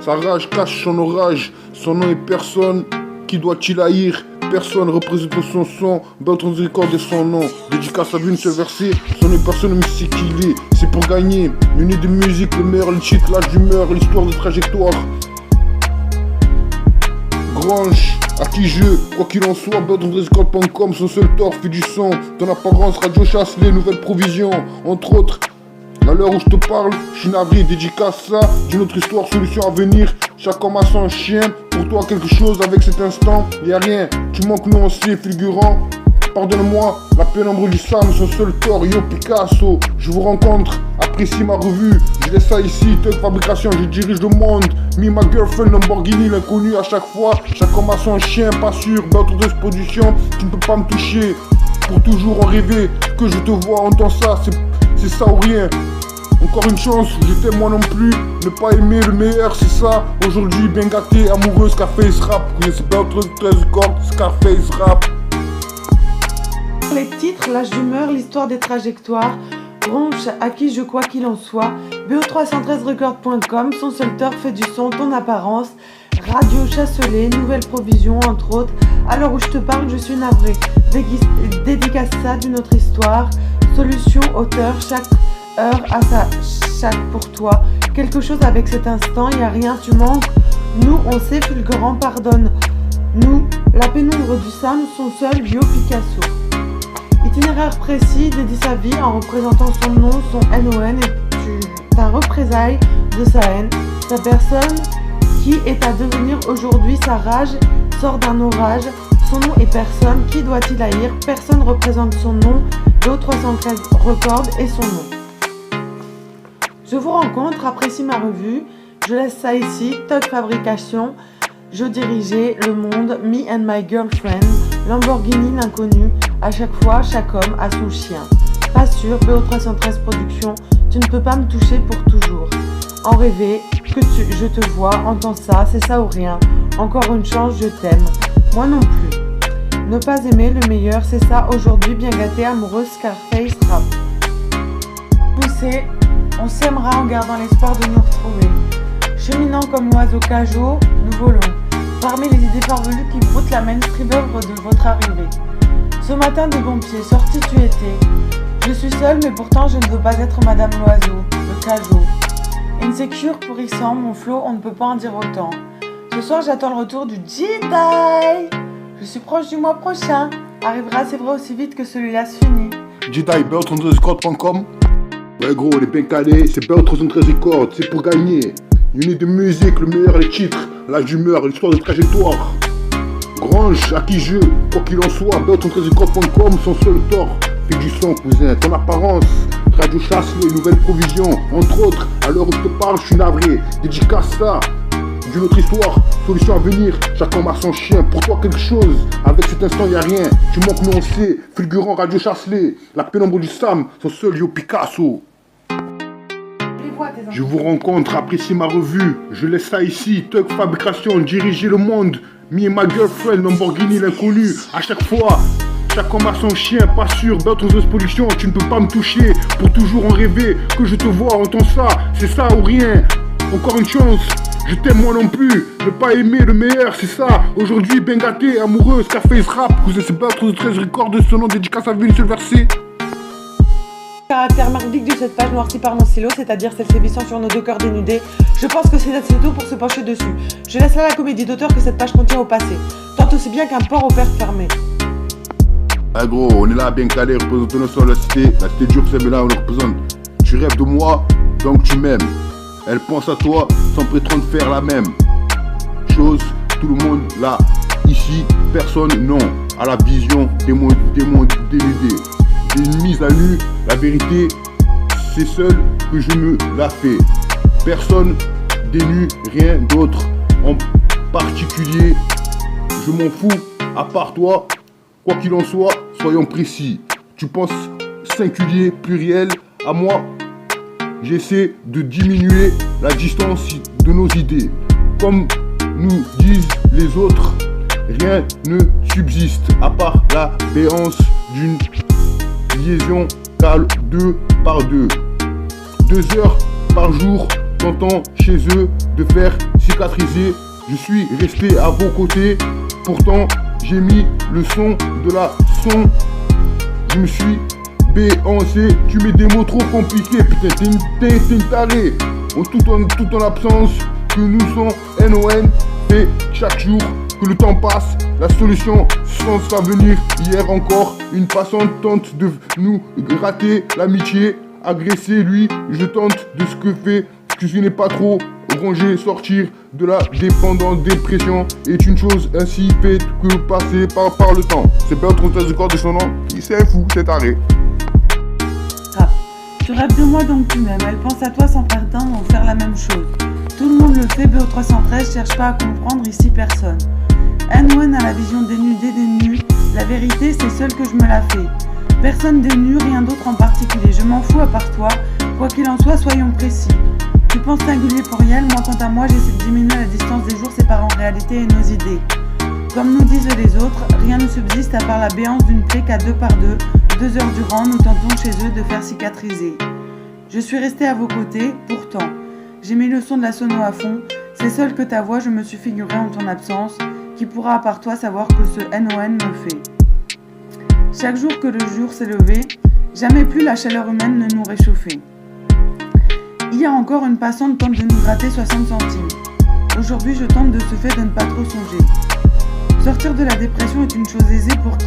Sa rage cache son orage, son nom est personne. Qui doit-il haïr? Personne représente son son, Beltran Record et son nom. Dédicace à une seule verset, son nom est personne, mais c'est qui il est. C'est pour gagner, une idée de musique, le meilleur, le cheat, l'âge d'humeur, l'histoire de trajectoire. Grange, à qui je, quoi qu'il en soit, BeltranRecord.com, son seul tort fait du son. Ton apparence, radio chasse les nouvelles provisions, entre autres. À l'heure où je te parle, je suis navré, dédicace ça, d'une autre histoire, solution à venir. Chaque homme a son chien, pour toi quelque chose avec cet instant, y'a rien, tu manques nuancé, fulgurant. Pardonne-moi, la pénombre du Sam, son seul tort, yo Picasso. Je vous rencontre, apprécie ma revue, je laisse ça ici, Thug Fabrication, je dirige le monde. Me, ma girlfriend, Lamborghini, l'inconnu à chaque fois. Chaque homme a son chien, pas sûr, Beltran Production, tu ne peux pas me toucher. Pour toujours en rêver, que je te vois, entends ça, c'est ça ou rien. Encore une chance, je t'aime moi non plus. Ne pas aimer le meilleur, c'est ça. Aujourd'hui, bien gâté, amoureux, Scarface Rap. C'est Beltran Record, Scarface Rap. Les titres, l'âge d'humeur, l'histoire des trajectoires. Ronche, à qui je quoi qu'il en soit. BO313record.com, son seul tort fait du son, ton apparence. Radio Chasselet, nouvelle provision, entre autres. À l'heure où je te parle, je suis navré. Dédicace ça d'une autre histoire. Solution, auteur, chaque heure à sa chaque pour toi. Quelque chose avec cet instant, y a rien, tu manques. Nous, on sait, fulgurant, pardonne. Nous, la pénombre du Sam, son seul, Yo Picasso. Itinéraire précis, dédie sa vie en représentant son nom, son NON et ta représailles de sa haine. Sa personne qui est à devenir aujourd'hui, sa rage sort d'un orage. Son nom est personne, qui doit-il haïr? Personne représente son nom, BO313 Record et son nom. Je vous rencontre, apprécie ma revue, je laisse ça ici, Thug Fabrication, je dirigeais le monde, Me and My Girlfriend, Lamborghini l'inconnu, à chaque fois, chaque homme a son chien. Pas sûr, BO313 Production, tu ne peux pas me toucher pour toujours. En rêver, je te vois, entends ça, c'est ça ou rien. Encore une chance, je t'aime. Moi non plus. Ne pas aimer le meilleur, c'est ça aujourd'hui, bien gâté, amoureuse, Scarface Rap. Poussé, on s'aimera en gardant l'espoir de nous retrouver. Cheminant comme l'oiseau Cajot, nous volons. Parmi les idées farfelues qui broutent la mainstream œuvre de votre arrivée. Ce matin de bon pied, sorti tu étais. Je suis seule, mais pourtant je ne veux pas être Madame l'oiseau, le Cajot. Insecure, pourrissant, mon flow, on ne peut pas en dire autant. Ce soir, j'attends le retour du Jedi. Je suis proche du mois prochain. Arrivera, c'est vrai, aussi vite que celui-là se finit. Jedi, BeltranRecord.com. Ouais gros, on est bien calé, c'est BeltranRecord Record, c'est pour gagner. Une idée de musique, le meilleur, les titres, l'âge d'humeur, l'histoire de trajectoire. Grange, à qui je, quoi qu'il en soit, BeltranRecord.com, son seul tort. Fait du son, cousin, ton apparence. Radio chasse les nouvelles provisions, entre autres. À l'heure où je te parle, je suis navré. Dédicace ça, d'une autre histoire, solution à venir. Chacun a son chien, pour toi quelque chose. Avec cet instant, y a rien. Tu manques nuancé, fulgurant, radio chasse-les. La pénombre du Sam, son seul Yo Picasso. Je vous rencontre, apprécie ma revue. Je laisse ça ici, Thug Fabrication, diriger le monde. Me and my girlfriend, Lamborghini l'inconnu. À chaque fois, chaque homme a son chien, pas sûr, Beltran Production, tu ne peux pas me toucher. Pour toujours en rêver, que je te vois, entends ça, c'est ça ou rien. Encore une chance, je t'aime moi non plus. Ne pas aimer le meilleur, c'est ça. Aujourd'hui, bien gâté, amoureux, Scarface Rap. Vous êtes BeltranRecord Record de ce nom, dédicace à une seule verset. Caractère merdique de cette page noircie par mon stylo, c'est-à-dire celle sévissant sur nos deux cœurs dénudés. Je pense que c'est assez tôt pour se pencher dessus. Je laisse là la comédie d'auteur que cette page contient au passé, tant aussi bien qu'un port aux pertes fermées. Ah gros, on est là bien calé, représentons notre sol, la cité dure, c'est là, on le représente. Tu rêves de moi, donc tu m'aimes. Elle pense à toi, sans prétendre faire la même chose. Tout le monde là, ici, personne non. À la vision des mondes dénudés. Une mise à nu, la vérité, c'est seul que je me la fais. Personne dénu, rien d'autre. En particulier, je m'en fous, à part toi. Quoi qu'il en soit, soyons précis. Tu penses singulier, pluriel, à moi. J'essaie de diminuer la distance de nos idées. Comme nous disent les autres, rien ne subsiste à part la béance d'une liaison cale 2 par 2. 2 heures par jour, t'entends chez eux de faire cicatrisé. Je suis resté à vos côtés. Pourtant, j'ai mis le son de la son. Je me suis béancé. Tu mets des mots trop compliqués. Putain, t'es une taré. Tout en absence que nous sommes NON. Et chaque jour que le temps passe, la solution sera venir. Hier encore, une passante tente de nous gratter l'amitié. Agresser lui, je tente de ce que fait, que je n'ai pas trop rangé. Sortir de la dépendance, dépression est une chose ainsi faite que passer par le temps. C'est pas autre chose de corps de son nom, c'est fou, c'est taré. Rap. Tu rêves de moi donc tu m'aimes, elle pense à toi sans prétendre ou faire la même chose. Tout le monde le fait, BO313 cherche pas à comprendre, ici personne. NON a la vision dénudée des nus, la vérité c'est seule que je me la fais. Personne des nus, rien d'autre en particulier, je m'en fous à part toi, quoi qu'il en soit, soyons précis. Tu penses singulier pour réel, moi quant à moi j'essaie de diminuer la distance des jours séparant réalité et nos idées. Comme nous disent les autres, rien ne subsiste à part la béance d'une plaie qu'à 2 par 2, 2 heures durant, nous tentons chez eux de faire cicatriser. Je suis resté à vos côtés, pourtant. J'ai mis le son de la sono à fond, c'est seul que ta voix je me suis figuré en ton absence, qui pourra à part toi savoir que ce NON me fait. Chaque jour que le jour s'est levé, jamais plus la chaleur humaine ne nous réchauffait. Hier encore une passante tente de nous gratter 60 centimes. Aujourd'hui je tente de ce fait de ne pas trop songer. Sortir de la dépression est une chose aisée pour